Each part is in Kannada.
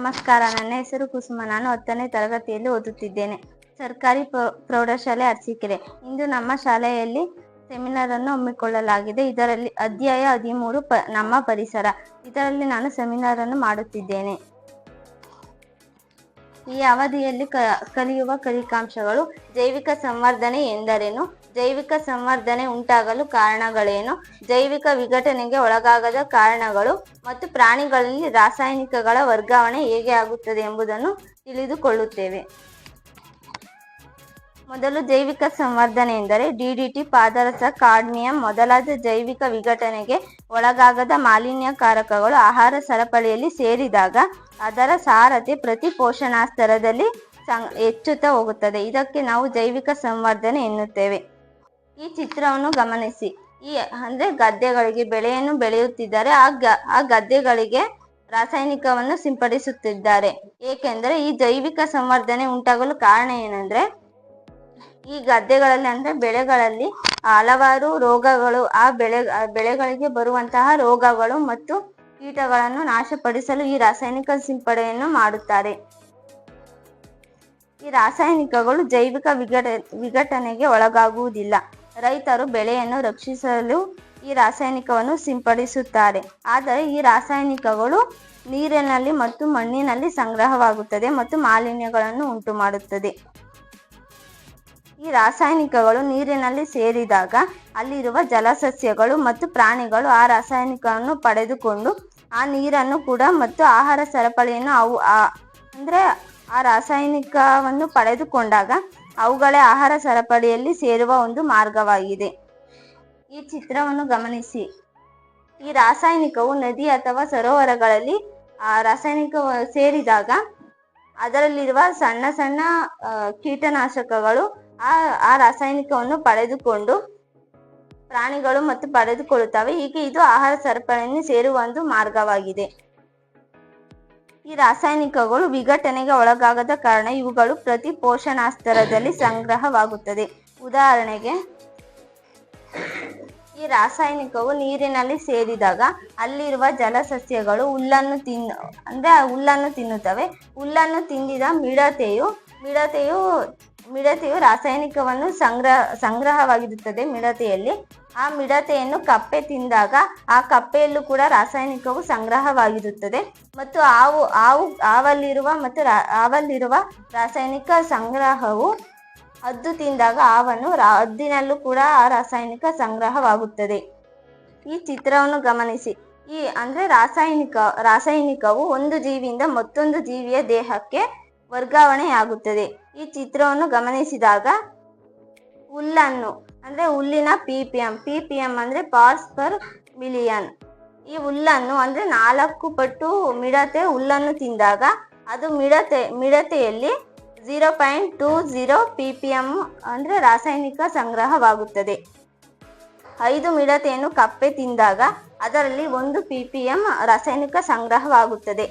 ನಮಸ್ಕಾರ, ನನ್ನ ಹೆಸರು ಕುಸುಮ. ನಾನು 10ನೇ ತರಗತಿಯಲ್ಲಿ ಓದುತ್ತಿದ್ದೇನೆ. ಸರ್ಕಾರಿ ಪ್ರೌಢಶಾಲೆ ಅರಸೀಕೆರೆ. ಇಂದು ನಮ್ಮ ಶಾಲೆಯಲ್ಲಿ ಸೆಮಿನಾರ್ ಅನ್ನು ಹಮ್ಮಿಕೊಳ್ಳಲಾಗಿದೆ. ಇದರಲ್ಲಿ ಅಧ್ಯಾಯ 13 ನಮ್ಮ ಪರಿಸರ. ಇದರಲ್ಲಿ ನಾನು ಸೆಮಿನಾರ್ ಅನ್ನು ಮಾಡುತ್ತಿದ್ದೇನೆ. ಈ ಅವಧಿಯಲ್ಲಿ ಕಲಿಯುವ ಫಲಿತಾಂಶಗಳು: ಜೈವಿಕ ಸಂವರ್ಧನೆ ಎಂದರೇನು, ಜೈವಿಕ ಸಂವರ್ಧನೆ ಉಂಟಾಗಲು ಕಾರಣಗಳೇನು, ಜೈವಿಕ ವಿಘಟನೆಗೆ ಒಳಗಾಗದ ಕಾರಣಗಳು ಮತ್ತು ಪ್ರಾಣಿಗಳಲ್ಲಿ ರಾಸಾಯನಿಕಗಳ ವರ್ಗಾವಣೆ ಹೇಗೆ ಆಗುತ್ತದೆ ಎಂಬುದನ್ನು ತಿಳಿದುಕೊಳ್ಳುತ್ತೇವೆ. ಮೊದಲು ಜೈವಿಕ ಸಂವರ್ಧನೆ ಎಂದರೆ DDT, ಪಾದರಸ, ಕಾಡ್ಮಿಯಂ ಮೊದಲಾದ ಜೈವಿಕ ವಿಘಟನೆಗೆ ಒಳಗಾಗದ ಮಾಲಿನ್ಯಕಾರಕಗಳು ಆಹಾರ ಸರಪಳಿಯಲ್ಲಿ ಸೇರಿದಾಗ ಅದರ ಸಾರತೆ ಪ್ರತಿ ಪೋಷಣಾ ಸ್ತರದಲ್ಲಿ ಹೆಚ್ಚುತ್ತಾ ಹೋಗುತ್ತದೆ. ಇದಕ್ಕೆ ನಾವು ಜೈವಿಕ ಸಂವರ್ಧನೆ ಎನ್ನುತ್ತೇವೆ. ಈ ಚಿತ್ರವನ್ನು ಗಮನಿಸಿ. ಗದ್ದೆಗಳಿಗೆ ಬೆಳೆಯನ್ನು ಬೆಳೆಯುತ್ತಿದ್ದಾರೆ. ಆ ಗದ್ದೆಗಳಿಗೆ ರಾಸಾಯನಿಕವನ್ನು ಸಿಂಪಡಿಸುತ್ತಿದ್ದಾರೆ. ಏಕೆಂದರೆ ಈ ಜೈವಿಕ ಸಂವರ್ಧನೆ ಉಂಟಾಗಲು ಕಾರಣ ಏನಂದ್ರೆ, ಈ ಗದ್ದೆಗಳಲ್ಲಿ ಬೆಳೆಗಳಲ್ಲಿ ಹಲವಾರು ರೋಗಗಳು, ಆ ಬೆಳೆಗಳಿಗೆ ಬರುವಂತಹ ರೋಗಗಳು ಮತ್ತು ಕೀಟಗಳನ್ನು ನಾಶಪಡಿಸಲು ಈ ರಾಸಾಯನಿಕ ಸಿಂಪಡಣೆಯನ್ನು ಮಾಡುತ್ತಾರೆ. ಈ ರಾಸಾಯನಿಕಗಳು ಜೈವಿಕ ವಿಘಟನೆಗೆ ಒಳಗಾಗುವುದಿಲ್ಲ. ರೈತರು ಬೆಳೆಯನ್ನು ರಕ್ಷಿಸಲು ಈ ರಾಸಾಯನಿಕವನ್ನು ಸಿಂಪಡಿಸುತ್ತಾರೆ. ಆದರೆ ಈ ರಾಸಾಯನಿಕಗಳು ನೀರಿನಲ್ಲಿ ಮತ್ತು ಮಣ್ಣಿನಲ್ಲಿ ಸಂಗ್ರಹವಾಗುತ್ತದೆ ಮತ್ತು ಮಾಲಿನ್ಯಗಳನ್ನು ಉಂಟು ಮಾಡುತ್ತದೆ. ಈ ರಾಸಾಯನಿಕಗಳು ನೀರಿನಲ್ಲಿ ಸೇರಿದಾಗ ಅಲ್ಲಿರುವ ಜಲಸಸ್ಯಗಳು ಮತ್ತು ಪ್ರಾಣಿಗಳು ಆ ರಾಸಾಯನಿಕವನ್ನು ಪಡೆದುಕೊಂಡು ಆ ನೀರನ್ನು ಕೂಡ ಮತ್ತು ಆಹಾರ ಸರಪಳಿಯನ್ನು ಆ ರಾಸಾಯನಿಕವನ್ನು ಪಡೆದುಕೊಂಡಾಗ ಅವುಗಳೇ ಆಹಾರ ಸರಪಳಿಯಲ್ಲಿ ಸೇರುವ ಒಂದು ಮಾರ್ಗವಾಗಿದೆ. ಈ ಚಿತ್ರವನ್ನು ಗಮನಿಸಿ. ಈ ರಾಸಾಯನಿಕವು ನದಿ ಅಥವಾ ಸರೋವರಗಳಲ್ಲಿ ರಾಸಾಯನಿಕ ಸೇರಿದಾಗ ಅದರಲ್ಲಿರುವ ಸಣ್ಣ ಸಣ್ಣ ಕೀಟನಾಶಕಗಳು ಆ ರಾಸಾಯನಿಕವನ್ನು ಪಡೆದುಕೊಂಡು ಪ್ರಾಣಿಗಳು ಮತ್ತು ಪಡೆದುಕೊಳ್ಳುತ್ತವೆ. ಹೀಗೆ ಇದು ಆಹಾರ ಸರಪಳಿಯನ್ನು ಸೇರುವ ಒಂದು ಮಾರ್ಗವಾಗಿದೆ. ಈ ರಾಸಾಯನಿಕಗಳು ವಿಘಟನೆಗೆ ಒಳಗಾಗದ ಕಾರಣ ಇವುಗಳು ಪ್ರತಿ ಪೋಷಣಾ ಸ್ತರದಲ್ಲಿ ಸಂಗ್ರಹವಾಗುತ್ತದೆ. ಉದಾಹರಣೆಗೆ, ಈ ರಾಸಾಯನಿಕವು ನೀರಿನಲ್ಲಿ ಸೇರಿದಾಗ ಅಲ್ಲಿರುವ ಜಲಸಸ್ಯಗಳು ಹುಲ್ಲನ್ನು ತಿನ್ನುತ್ತವೆ. ಹುಲ್ಲನ್ನು ತಿಂದಿದ ಮಿಡತೆಯು ರಾಸಾಯನಿಕವನ್ನು ಸಂಗ್ರಹವಾಗಿರುತ್ತದೆ. ಮಿಡತೆಯಲ್ಲಿ ಆ ಮಿಡತೆಯನ್ನು ಕಪ್ಪೆ ತಿಂದಾಗ ಆ ಕಪ್ಪೆಯಲ್ಲೂ ಕೂಡ ರಾಸಾಯನಿಕವು ಸಂಗ್ರಹವಾಗಿರುತ್ತದೆ ಮತ್ತು ಆವಲ್ಲಿರುವ ರಾಸಾಯನಿಕ ಸಂಗ್ರಹವು ಹದ್ದು ತಿಂದಾಗ ಹದ್ದಿನಲ್ಲೂ ಕೂಡ ಆ ರಾಸಾಯನಿಕ ಸಂಗ್ರಹವಾಗುತ್ತದೆ. ಈ ಚಿತ್ರವನ್ನು ಗಮನಿಸಿ. ರಾಸಾಯನಿಕವು ಒಂದು ಜೀವಿಯಿಂದ ಮತ್ತೊಂದು ಜೀವಿಯ ದೇಹಕ್ಕೆ ವರ್ಗಾವಣೆಯಾಗುತ್ತದೆ. ಈ ಚಿತ್ರವನ್ನು ಗಮನಿಸಿದಾಗ ಹುಲ್ಲಿನ ppm ಪಾರ್ಟ್ಸ್ ಪರ್ ಮಿಲಿಯನ್. ಈ ಹುಲ್ಲನ್ನು 4 ಪಟ್ಟು ಮಿಡತೆ ಹುಲ್ಲನ್ನು ತಿಂದಾಗ ಅದು ಮಿಡತೆಯಲ್ಲಿ 0.20 ppm ರಾಸಾಯನಿಕ ಸಂಗ್ರಹವಾಗುತ್ತದೆ. 5 ಮಿಡತೆಯನ್ನು ಕಪ್ಪೆ ತಿಂದಾಗ ಅದರಲ್ಲಿ 1 ppm ರಾಸಾಯನಿಕ ಸಂಗ್ರಹವಾಗುತ್ತದೆ.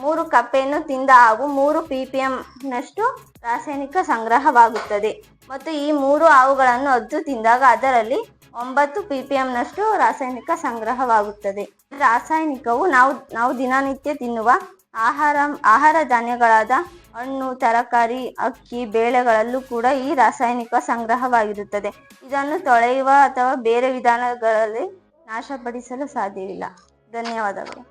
3 ಕಪ್ಪೆಯನ್ನು ತಿಂದ ಹಾವು 3 ppm ನಷ್ಟು ರಾಸಾಯನಿಕ ಸಂಗ್ರಹವಾಗುತ್ತದೆ. ಮತ್ತು ಈ 3 ಹಾವುಗಳನ್ನು ಹದ್ದು ತಿಂದಾಗ ಅದರಲ್ಲಿ 9 ppm ನಷ್ಟು ರಾಸಾಯನಿಕ ಸಂಗ್ರಹವಾಗುತ್ತದೆ. ರಾಸಾಯನಿಕವು ನಾವು ದಿನನಿತ್ಯ ತಿನ್ನುವ ಆಹಾರ ಧಾನ್ಯಗಳಾದ ಹಣ್ಣು, ತರಕಾರಿ, ಅಕ್ಕಿ, ಬೇಳೆಗಳಲ್ಲೂ ಕೂಡ ಈ ರಾಸಾಯನಿಕ ಸಂಗ್ರಹವಾಗಿರುತ್ತದೆ. ಇದನ್ನು ತೊಳೆಯುವ ಅಥವಾ ಬೇರೆ ವಿಧಾನಗಳಲ್ಲಿ ನಾಶಪಡಿಸಲು ಸಾಧ್ಯವಿಲ್ಲ. ಧನ್ಯವಾದಗಳು.